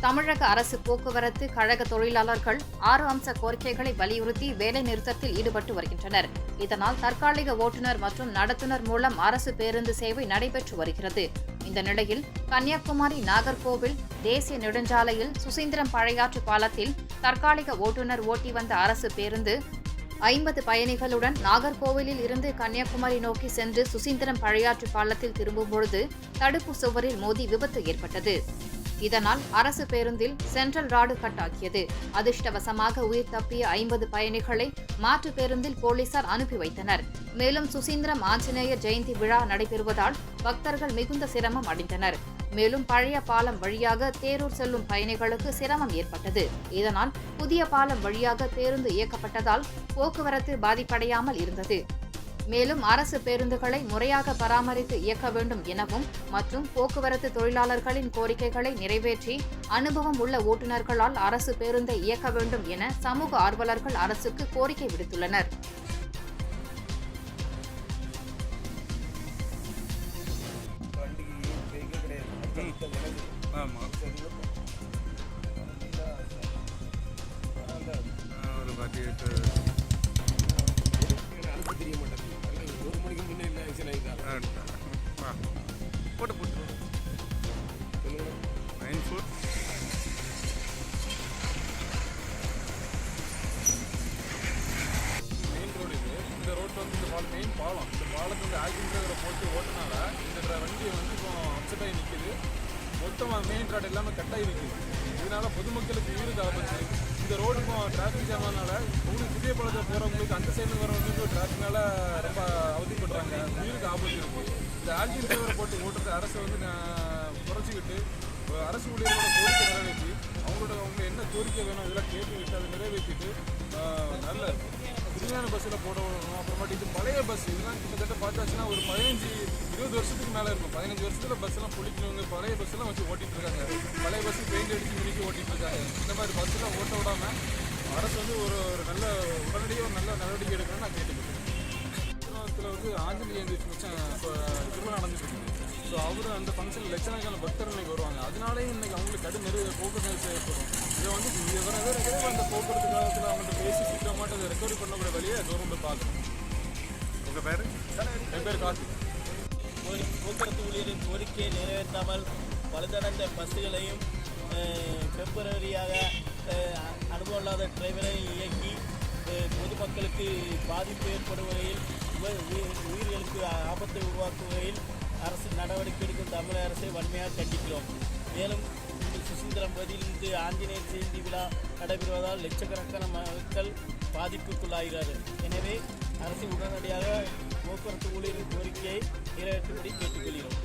தமிழக அரசு போக்குவரத்து கழக தொழிலாளர்கள் 6 அம்ச கோரிக்கைகளை வலியுறுத்தி வேலைநிறுத்தத்தில் ஈடுபட்டு வருகின்றனர். இதனால் தற்காலிக ஓட்டுநர் மற்றும் நடத்துனர் மூலம் அரசு பேருந்து சேவை நடைபெற்று வருகிறது. இந்த நிலையில் கன்னியாகுமரி நாகர்கோவில் தேசிய நெடுஞ்சாலையில் சுசீந்திரம் பழையாற்று பாலத்தில் தற்காலிக ஓட்டுநர் ஓட்டி வந்த அரசு பேருந்து 50 பயணிகளுடன் நாகர்கோவிலில் இருந்து கன்னியாகுமரி நோக்கி சென்று சுசீந்திரம் பழையாற்று பாலத்தில் திரும்பும்பொழுது தடுப்பு சுவரில் மோதி விபத்து ஏற்பட்டது. இதனால் அரசு பேருந்தில் சென்ட்ரல் ராடு கட் ஆகியது. அதிர்ஷ்டவசமாக உயிர் தப்பிய 50 பயணிகளை மாற்று பேருந்தில் போலீசார் அனுப்பி வைத்தனர். மேலும் சுசீந்திரம் ஆஞ்சநேயர் ஜெயந்தி விழா நடைபெறுவதால் பக்தர்கள் மிகுந்த சிரமம் அடைந்தனர். மேலும் பழைய பாலம் வழியாக தேரூர் செல்லும் பயணிகளுக்கு சிரமம் ஏற்பட்டது. இதனால் புதிய பாலம் வழியாக பேருந்து இயக்கப்பட்டதால் போக்குவரத்து பாதிப்படையாமல் இருந்தது. மேலும் அரசு பேருந்துகளை முறையாக பராமரித்து இயக்க வேண்டும் எனவும் மற்றும் போக்குவரத்து தொழிலாளர்களின் கோரிக்கைகளை நிறைவேற்றி அனுபவம் உள்ள ஓட்டுநர்களால் அரசு பேருந்தை இயக்க வேண்டும் என சமூக ஆர்வலர்கள் அரசுக்கு கோரிக்கை விடுத்துள்ளனர். மெயின் பாலம் இந்த பாலத்தில் ஆக்சிடென்ட் போட்டு ஓட்டுனால இந்த வண்டி இப்போ அப்செட் ஆகி நிற்குது. மொத்தமாக மெயின் ரோடு எல்லாமே கட்டாகி நிற்குது. இதனால பொதுமக்களுக்கு உயிருக்கு ஆபத்து. இந்த ரோடுக்கும் டிராஃபிக் ஜாமானால உங்களுக்கு புதிய பாலத்தில் போகிறவங்களுக்கு அந்த சைடில் வரவங்களுக்கு டிராஃபிக்னால ரொம்ப அவதிப்படுறாங்க. உயிருக்கு ஆபத்து இருக்குது. இந்த ஆக்சிடென்ட் டிரைவரை போட்டு ஓட்டுறது அரசு குறைச்சிக்கிட்டு அரசு ஊழியர்களோட கோரிக்கை நிறைவேற்றி அவங்க என்ன கோரிக்கை வேணும் இதெல்லாம் கேட்டுக்கிட்டு அதை நிறைவேற்றிட்டு நல்ல புதுமையான பஸ்ஸில் போடணும். அப்புறமாட்டி இது பழைய பஸ் இதெல்லாம் கிட்டத்தட்ட பார்த்தாச்சுன்னா ஒரு 15-20 வருஷத்துக்கு மேலே இருக்கும். 15 வருஷத்தில் பஸ்ஸெல்லாம் பொழிக்கணுங்க. பழைய பஸ்ஸெல்லாம் வச்சு ஓட்டிகிட்டு இருக்காங்க. பழைய பஸ்ஸு பெயிண்ட் அடித்து மினிக்கி ஓட்டிகிட்டு இருக்காங்க. இந்த மாதிரி பஸ்ஸெல்லாம் ஓட்ட விடாமல் அரசு ஒரு நல்ல உடனடியாக ஒரு நல்ல நடவடிக்கை எடுக்கணும்னு நான் கேட்டுக்கிறேன். திருவாரூரத்தில் ஆஞ்சநேயர் திருவிழா நடந்துட்டு இருக்குது. ஸோ அவர் அந்த ஃபங்க்ஷனில் லட்சக்கணக்கான பக்தர்கள் இன்றைக்கி வருவாங்க. அதனாலேயும் இன்றைக்கி அவங்களுக்கு கடும் போக்குவரத்து நெரிசல் ஏற்படும். இதை வேறு அந்த போக்குவரத்து காலத்தில் அவங்கள்ட்ட பேசி சீக்கிரமாட்டு அதை ரெக்கவரி பண்ணக்கூடிய வழியை கவர்மெண்ட் பார்க்கணும். உங்கள் பேர்? என் பேர் கார்த்திக். போக்குவரத்து ஊழியரின் கோரிக்கையை நிறைவேற்றாமல் பழுதடைந்த பஸ்ஸுகளையும் டெம்பரரியாக அனுபவம் இல்லாத டிரைவரையும் இயக்கி பொதுமக்களுக்கு பாதிப்பு ஏற்படும் வகையில் உயிர்களுக்கு ஆபத்தை உருவாக்கும் வகையில் அரசு நடவடிக்கை எடுக்கும் தமிழக அரசை வன்மையாக கண்டிக்கிறோம். மேலும் சுசீந்திரம் பகுதியிலிருந்து ஆஞ்சநேயர் ஜெயந்தி விழா நடைபெறுவதால் லட்சக்கணக்கான மக்கள் பாதிப்புக்குள்ளாகிறார்கள். எனவே அரசு உடனடியாக போக்குவரத்து ஊழியரின் கோரிக்கையை நிறைவேற்றும்படி கேட்டுக்கொள்கிறோம்.